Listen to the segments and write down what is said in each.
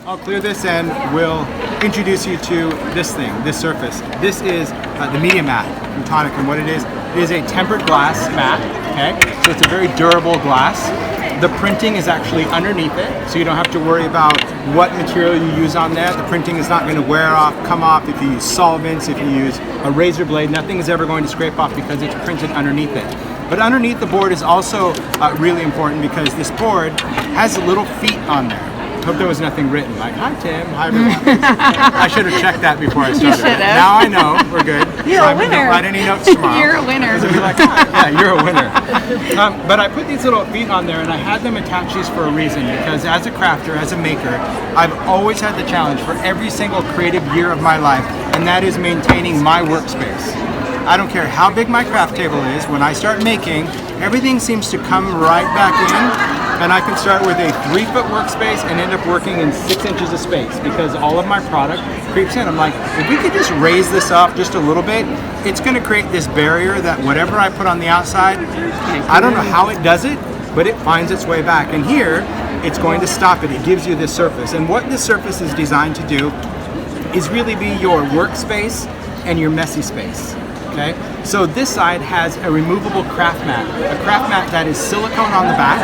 I'll clear this and we'll introduce you to this thing, this surface. This is the Media Mat from Tonic, and what it is a tempered glass mat, okay? So it's a very durable glass. The printing is actually underneath it, so you don't have to worry about what material you use on there. The printing is not going to wear off, come off if you use solvents, if you use a razor blade. Nothing is ever going to scrape off because it's printed underneath it. But underneath the board is also really important because this board has little feet on there. Hope there was nothing written like, hi Tim, hi everyone. I should have checked that before I started. You should have. Now I know, we're good. You're a winner. Don't write any notes tomorrow. You're a winner. Because it'll be like, oh, yeah, you're a winner. But I put these little feet on there and I had them attach these for a reason because as a crafter, as a maker, I've always had the challenge for every single creative year of my life, and that is maintaining my workspace. I don't care how big my craft table is, when I start making, everything seems to come right back in, and I can start with a 3-foot workspace and end up working in 6 inches of space because all of my product creeps in. I'm like, if we could just raise this up just a little bit, it's going to create this barrier that whatever I put on the outside, I don't know how it does it, but it finds its way back. And here, it's going to stop it. It gives you this surface. And what this surface is designed to do is really be your workspace and your messy space. Okay? So this side has a removable craft mat, a craft mat that is silicone on the back,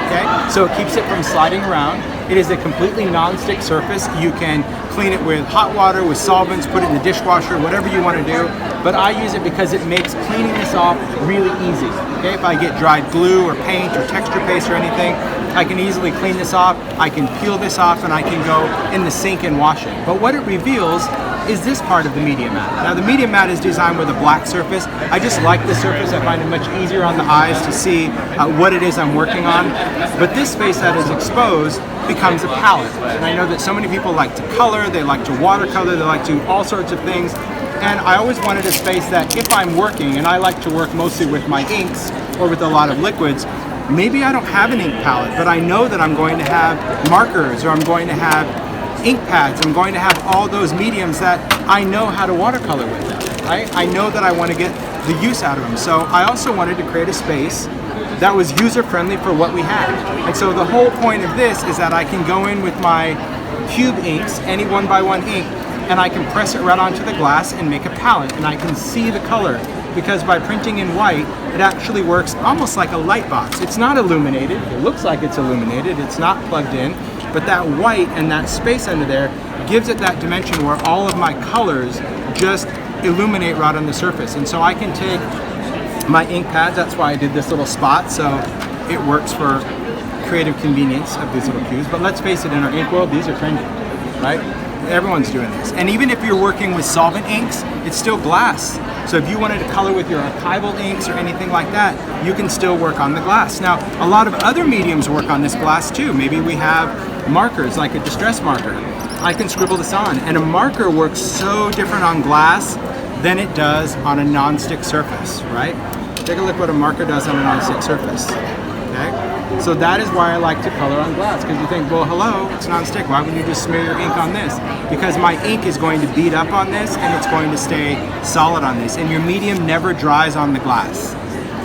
okay? So it keeps it from sliding around. It is a completely non-stick surface. You can clean it with hot water, with solvents, put it in the dishwasher, whatever you want to do. But I use it because it makes cleaning this off really easy. Okay? If I get dried glue or paint or texture paste or anything, I can easily clean this off, I can peel this off, and I can go in the sink and wash it. But what it reveals is this part of the Media Mat. Now the Media Mat is designed with a black surface. I just like the surface. I find it much easier on the eyes to see what it is I'm working on. But this space that is exposed becomes a palette. And I know that so many people like to color, they like to watercolor, they like to do all sorts of things. And I always wanted a space that if I'm working, and I like to work mostly with my inks or with a lot of liquids, maybe I don't have an ink palette, but I know that I'm going to have markers or I'm going to have ink pads. I'm going to have all those mediums that I know how to watercolor with them, right? I know that I want to get the use out of them. So I also wanted to create a space that was user-friendly for what we had. And so the whole point of this is that I can go in with my cube inks, any 1x1 ink, and I can press it right onto the glass and make a palette, and I can see the color. Because by printing in white, it actually works almost like a light box. It's not illuminated. It looks like it's illuminated. It's not plugged in. But that white and that space under there gives it that dimension where all of my colors just illuminate right on the surface. And so I can take my ink pads, that's why I did this little spot, so it works for creative convenience of these little cubes. But let's face it, in our ink world, these are trendy, right? Everyone's doing this. And even if you're working with solvent inks, it's still glass. So if you wanted to color with your archival inks or anything like that, you can still work on the glass. Now, a lot of other mediums work on this glass too. Maybe we have markers, like a distress marker. I can scribble this on. And a marker works so different on glass than it does on a non-stick surface, right? Take a look what a marker does on a non-stick surface, okay? So that is why I like to color on glass, because you think, well, hello, it's non-stick. Why wouldn't you just smear your ink on this? Because my ink is going to bead up on this, and it's going to stay solid on this. And your medium never dries on the glass.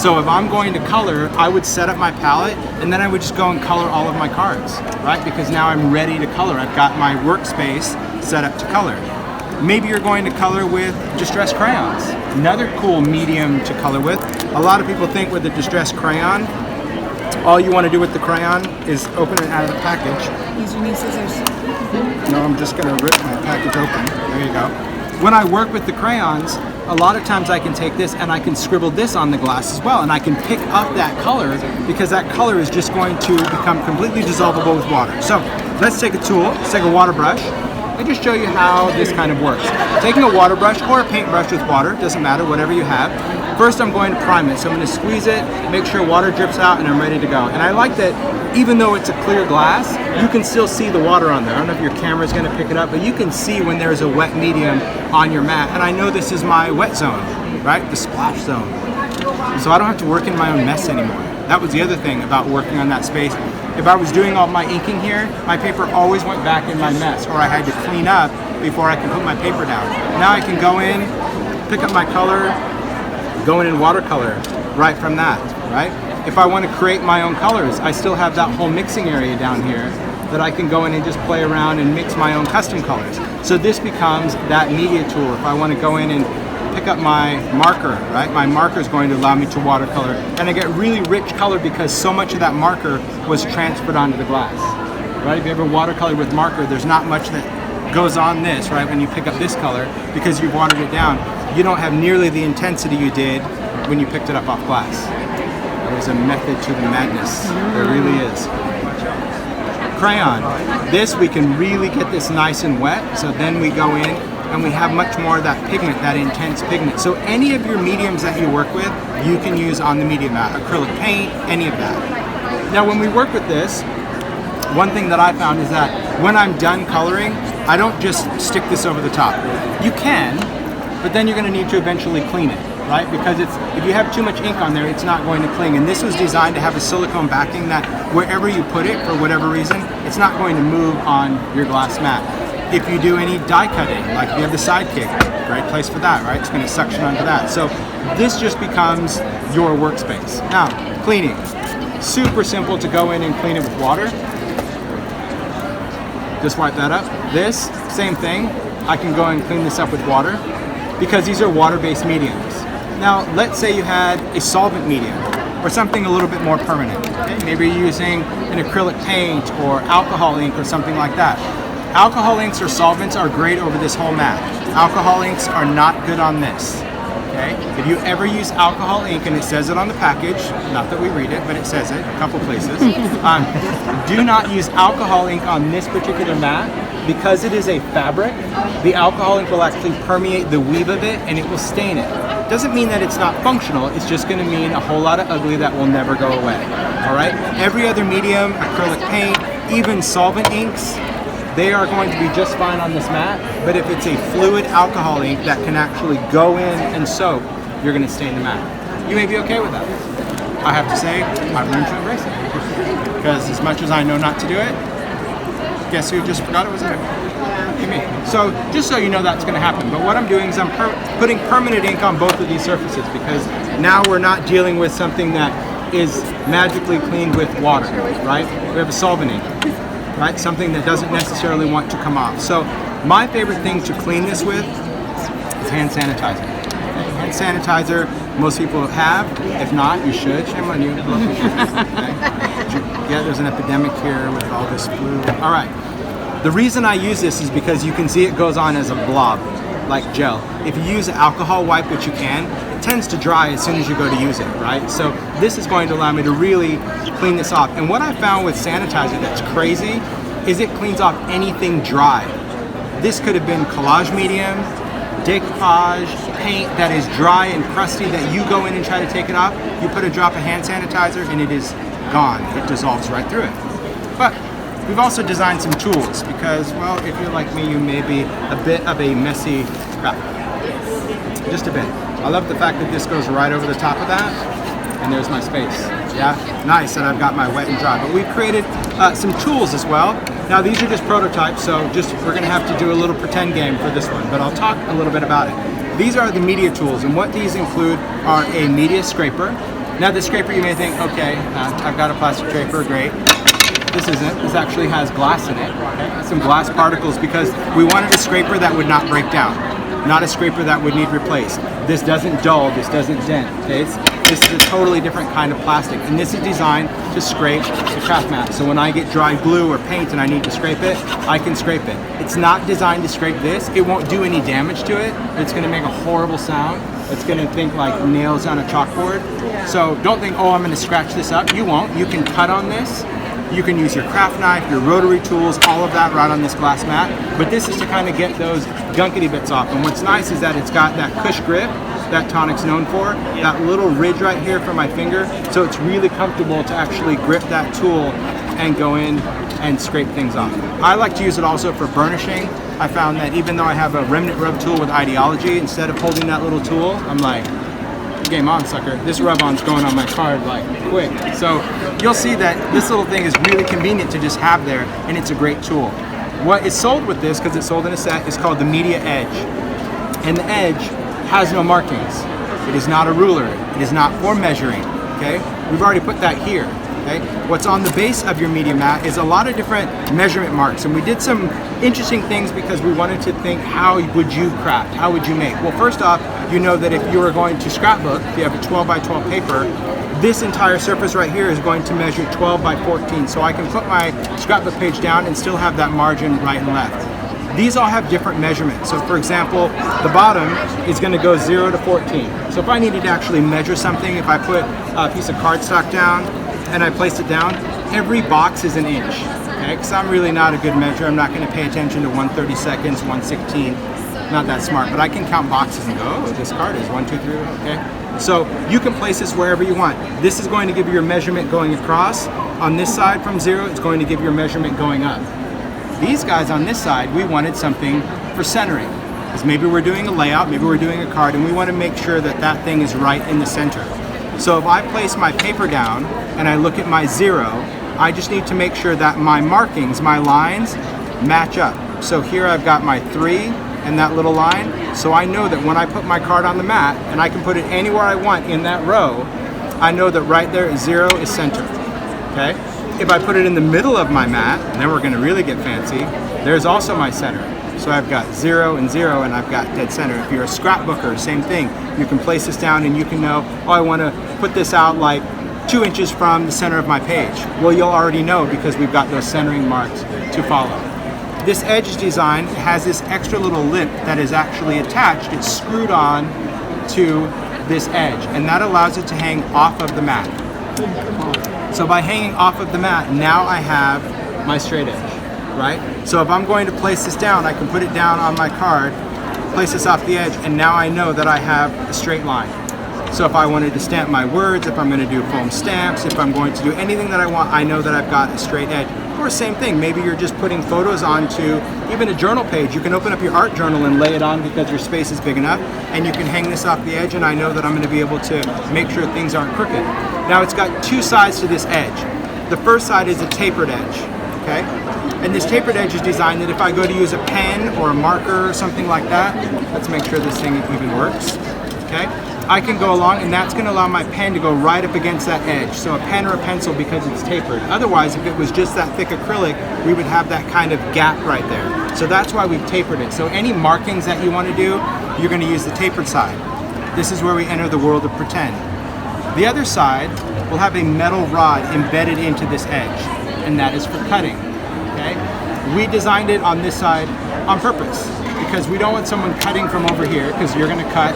So if I'm going to color, I would set up my palette, and then I would just go and color all of my cards, right? Because now I'm ready to color. I've got my workspace set up to color. Maybe you're going to color with distress crayons. Another cool medium to color with. A lot of people think with a distress crayon, all you want to do with the crayon is open it out of the package. Use your new scissors. No, I'm just going to rip my package open. There you go. When I work with the crayons, a lot of times I can take this and I can scribble this on the glass as well, and I can pick up that color because that color is just going to become completely dissolvable with water. So let's take a tool, let's take a water brush, and just show you how this kind of works. Taking a water brush or a paintbrush with water, doesn't matter, whatever you have. First I'm going to prime it, so I'm going to squeeze it, make sure water drips out, and I'm ready to go. And I like that even though it's a clear glass, you can still see the water on there. I don't know if your camera's going to pick it up, but you can see when there's a wet medium on your mat. And I know this is my wet zone, right? The splash zone. So I don't have to work in my own mess anymore. That was the other thing about working on that space. If I was doing all my inking here, my paper always went back in my mess, or I had to clean up before I could put my paper down. Now I can go in, pick up my color, go in and watercolor right from that, right? If I want to create my own colors, I still have that whole mixing area down here that I can go in and just play around and mix my own custom colors. So this becomes that media tool. If I want to go in and pick up my marker, right? My marker is going to allow me to watercolor, and I get really rich color because so much of that marker was transferred onto the glass, right? If you ever watercolor with marker, there's not much that goes on this, right? When you pick up this color, because you've watered it down, you don't have nearly the intensity you did when you picked it up off glass. There's a method to the madness. There really is. Crayon. This, we can really get this nice and wet, so then we go in and we have much more of that pigment, that intense pigment. So any of your mediums that you work with, you can use on the media mat. Acrylic paint, any of that. Now when we work with this, one thing that I found is that when I'm done coloring, I don't just stick this over the top. You can, but then you're going to need to eventually clean it, right? Because if you have too much ink on there, it's not going to cling. And this was designed to have a silicone backing that wherever you put it, for whatever reason, it's not going to move on your glass mat. If you do any die cutting, like if you have the sidekick, great place for that, right? It's going to suction onto that. So this just becomes your workspace. Now, cleaning. Super simple to go in and clean it with water. Just wipe that up. This, same thing. I can go and clean this up with water because these are water-based mediums. Now, let's say you had a solvent medium or something a little bit more permanent. Okay? Maybe you're using an acrylic paint or alcohol ink or something like that. Alcohol inks or solvents are great over this whole mat. Alcohol inks are not good on this. Okay? If you ever use alcohol ink, and it says it on the package, not that we read it, but it says it a couple places, do not use alcohol ink on this particular mat because it is a fabric. The alcohol ink will actually permeate the weave of it and it will stain it. Doesn't mean that it's not functional, it's just going to mean a whole lot of ugly that will never go away. All right? Every other medium, acrylic paint, even solvent inks, they are going to be just fine on this mat, but if it's a fluid alcohol ink that can actually go in and soak, you're going to stain the mat. You may be okay with that. I have to say, I've learned to embrace it. Because as much as I know not to do it, guess who just forgot it was there? Me. So just so you know that's going to happen. But what I'm doing is I'm putting permanent ink on both of these surfaces because now we're not dealing with something that is magically cleaned with water, right? We have a solvent ink. Right? Something that doesn't necessarily want to come off. So my favorite thing to clean this with is hand sanitizer. Hand sanitizer, most people have. If not, you should. Shame on you. Yeah, there's an epidemic here with all this flu. All right. The reason I use this is because you can see it goes on as a blob, like gel. If you use an alcohol wipe, which you can, it tends to dry as soon as you go to use it, right? So this is going to allow me to really clean this off. And what I found with sanitizer that's crazy is it cleans off anything dry. This could have been collage medium, decoupage, paint that is dry and crusty that you go in and try to take it off. You put a drop of hand sanitizer and it is gone. It dissolves right through it. But we've also designed some tools because, well, if you're like me, you may be a bit of a messy crap. Just a bit. I love the fact that this goes right over the top of that, and there's my space. Yeah, nice that I've got my wet and dry. But we've created some tools as well. Now these are just prototypes, so we're gonna have to do a little pretend game for this one, but I'll talk a little bit about it. These are the media tools, and what these include are a media scraper. Now the scraper, you may think, okay, I've got a plastic scraper, great. This isn't. This actually has glass in it, okay? Some glass particles because we wanted a scraper that would not break down, not a scraper that would need replaced. This doesn't dull, this doesn't dent, okay? This is a totally different kind of plastic, and this is designed to scrape the craft mat. So when I get dry glue or paint and I need to scrape it, I can scrape it. It's not designed to scrape this. It won't do any damage to it. It's gonna make a horrible sound. It's gonna think like nails on a chalkboard. So don't think, oh, I'm gonna scratch this up. You won't. You can cut on this. You can use your craft knife, your rotary tools, all of that right on this glass mat. But this is to kind of get those gunkety bits off. And what's nice is that it's got that cush grip that Tonic's known for, that little ridge right here for my finger. So it's really comfortable to actually grip that tool and go in and scrape things off. I like to use it also for burnishing. I found that even though I have a remnant rub tool with Ideology, instead of holding that little tool, I'm like, game on, sucker. This rub-on's going on my card like quick. So you'll see that this little thing is really convenient to just have there, and it's a great tool. What is sold with this, because it's sold in a set, is called the Media Edge. And the edge has no markings. It is not a ruler. It is not for measuring, okay? We've already put that here. Okay? What's on the base of your media mat is a lot of different measurement marks, and we did some interesting things because we wanted to think, how would you craft? How would you make? Well, first off, you know that if you were going to scrapbook, if you have a 12 by 12 paper, this entire surface right here is going to measure 12 by 14, so I can put my scrapbook page down and still have that margin right and left. These all have different measurements. So for example, the bottom is going to go 0 to 14. So if I needed to actually measure something, if I put a piece of cardstock down and I placed it down, every box is an inch. Okay? Because I'm really not a good measurer. I'm not going to pay attention to 1/32, 1/16. Not that smart, but I can count boxes and go, oh, this card is 1, 2, 3, okay? So you can place this wherever you want. This is going to give you your measurement going across. On this side from 0, it's going to give your measurement going up. These guys on this side, we wanted something for centering. Because maybe we're doing a layout, maybe we're doing a card, and we want to make sure that that thing is right in the center. So if I place my paper down and I look at my 0, I just need to make sure that my markings, my lines, match up. So here I've got my 3 and that little line, so I know that when I put my card on the mat, and I can put it anywhere I want in that row, I know that right there 0 is center. Okay? If I put it in the middle of my mat, and then we're going to really get fancy, there's also my center. So I've got 0 and 0, and I've got dead center. If you're a scrapbooker, same thing. You can place this down and you can know, oh, I want to put this out like 2 inches from the center of my page. Well, you'll already know because we've got those centering marks to follow. This edge design has this extra little lip that is actually attached. It's screwed on to this edge, and that allows it to hang off of the mat. So by hanging off of the mat, now I have my straight edge, right? So if I'm going to place this down, I can put it down on my card, place this off the edge, and now I know that I have a straight line. So if I wanted to stamp my words, if I'm going to do foam stamps, if I'm going to do anything that I want, I know that I've got a straight edge. Or same thing, maybe you're just putting photos onto even a journal page. You can open up your art journal and lay it on because your space is big enough, and you can hang this off the edge, and I know that I'm going to be able to make sure things aren't crooked. Now it's got 2 sides to this edge. The first side is a tapered edge, okay? And this tapered edge is designed that if I go to use a pen or a marker or something like that, let's make sure this thing even works, okay? I can go along, and that's going to allow my pen to go right up against that edge. So a pen or a pencil, because it's tapered. Otherwise, if it was just that thick acrylic, we would have that kind of gap right there. So that's why we've tapered it. So any markings that you want to do, you're going to use the tapered side. This is where we enter the world of pretend. The other side will have a metal rod embedded into this edge, and that is for cutting. Okay? We designed it on this side on purpose because we don't want someone cutting from over here, because you're going to cut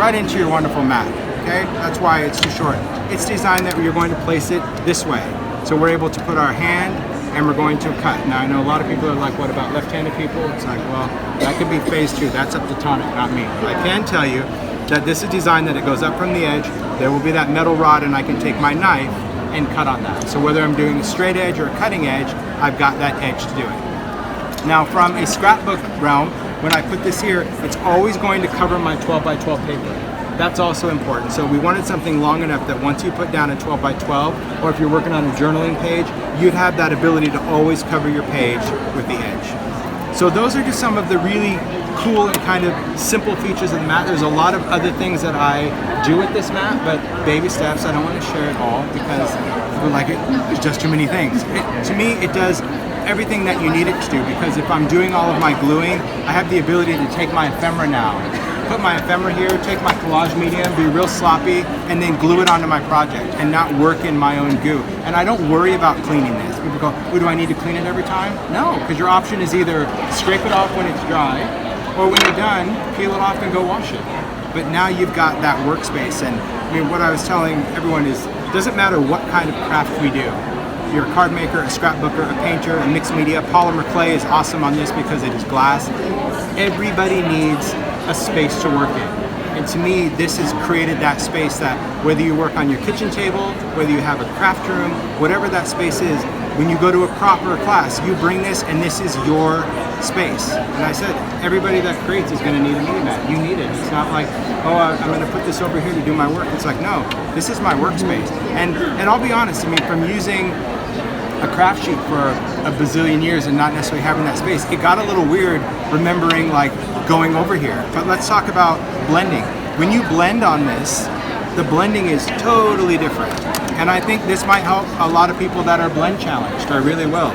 right into your wonderful mat. Okay? That's why it's too short. It's designed that you're going to place it this way. So we're able to put our hand and we're going to cut. Now I know a lot of people are like, what about left-handed people? It's like, well, that could be phase 2. That's up to Tonic, not me. But I can tell you that this is designed that it goes up from the edge. There will be that metal rod, and I can take my knife and cut on that. So whether I'm doing a straight edge or a cutting edge, I've got that edge to do it. Now from a scrapbook realm, when I put this here, it's always going to cover my 12 by 12 paper. That's also important. So we wanted something long enough that once you put down a 12 by 12, or if you're working on a journaling page, you'd have that ability to always cover your page with the edge. So those are just some of the really cool and kind of simple features of the mat. There's a lot of other things that I do with this mat, but baby steps. I don't want to share it all because people like it's just too many things. To me, it does everything that you need it to do, because if I'm doing all of my gluing, I have the ability to take my ephemera now, put my ephemera here, take my collage medium, be real sloppy, and then glue it onto my project and not work in my own goo. And I don't worry about cleaning this. People go, oh, do I need to clean it every time? No, because your option is either scrape it off when it's dry, or when you're done, peel it off and go wash it. But now you've got that workspace. And I mean, what I was telling everyone is, it doesn't matter what kind of craft we do. You're a card maker, a scrapbooker, a painter, a mixed media. Polymer clay is awesome on this because it is glass. Everybody needs a space to work in. And to me, this has created that space that whether you work on your kitchen table, whether you have a craft room, whatever that space is, when you go to a crop or a class, you bring this and this is your space. And I said, everybody that creates is going to need a media mat. You need it. It's not like, oh, I'm going to put this over here to do my work. It's like, no, this is my workspace. And I'll be honest, I mean, from using a craft sheet for a bazillion years and not necessarily having that space, it got a little weird remembering like going over here. But let's talk about blending. When you blend on this, the blending is totally different. And I think this might help a lot of people that are blend challenged. I really will.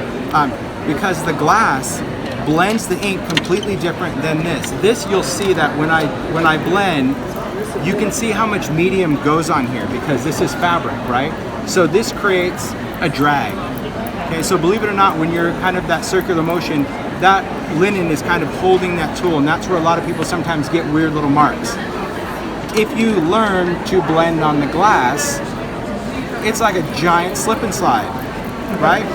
Because the glass blends the ink completely different than this. This, you'll see that when I blend, you can see how much medium goes on here because this is fabric, right? So this creates a drag. Okay, so believe it or not, when you're kind of that circular motion, that linen is kind of holding that tool, and that's where a lot of people sometimes get weird little marks. If you learn to blend on the glass, it's like a giant slip and slide, right?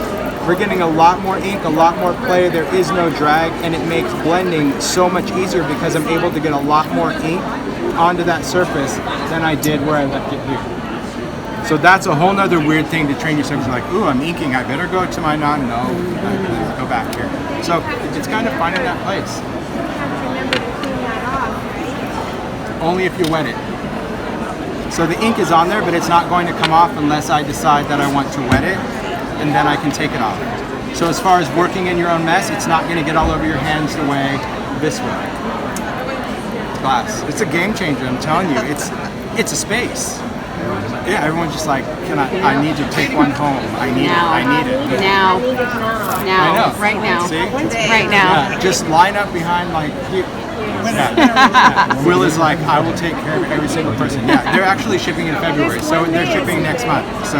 We're getting a lot more ink, a lot more play, there is no drag, and it makes blending so much easier because I'm able to get a lot more ink onto that surface than I did where I left it here. So that's a whole nother weird thing to train yourself. You're like, ooh, I'm inking, I better go to my no, go back here. So it's kind of finding that place. Remember to clean that off, right? Only if you wet it. So the ink is on there, but it's not going to come off unless I decide that I want to wet it, and then I can take it off. So as far as working in your own mess, it's not going to get all over your hands the way this way. Glass. It's a game changer, I'm telling you. It's a space. Yeah, everyone's just like, I need to take one home. I need it. Now. I know. Right now. See? Right now. Yeah, just line up behind like here. Yeah. Will is like, I will take care of every single person. Yeah, they're actually shipping in February, so they're shipping next month. So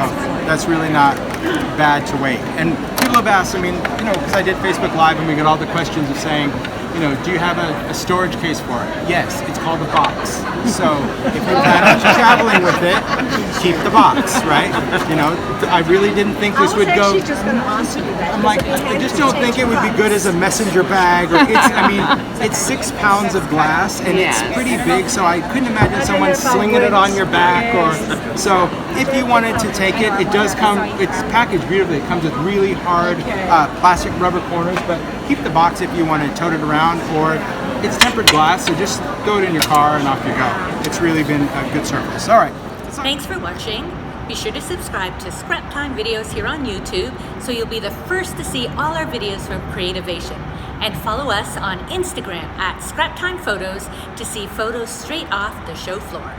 that's really not bad to wait. And people have asked, I mean, because I did Facebook Live and we got all the questions of saying, do you have a storage case for it? Yes, it's called a box. So if you plan on traveling with it, keep the box, right? I really didn't think this would go. Just going to ask you that. I'm like, I just don't think it would be good as a messenger bag. Or it's 6 pounds of glass and it's pretty big, so I couldn't imagine someone slinging it on your back. So if you wanted to take it, it does come. It's packaged beautifully. It comes with really hard plastic rubber corners, but keep the box if you want to tote it around. Or it's tempered glass, so just throw it in your car and off you go. It's really been a good surface. All right. Thanks for watching. Be sure to subscribe to Scrap Time videos here on YouTube so you'll be the first to see all our videos from Creativation. And follow us on Instagram at Scrap Time Photos to see photos straight off the show floor.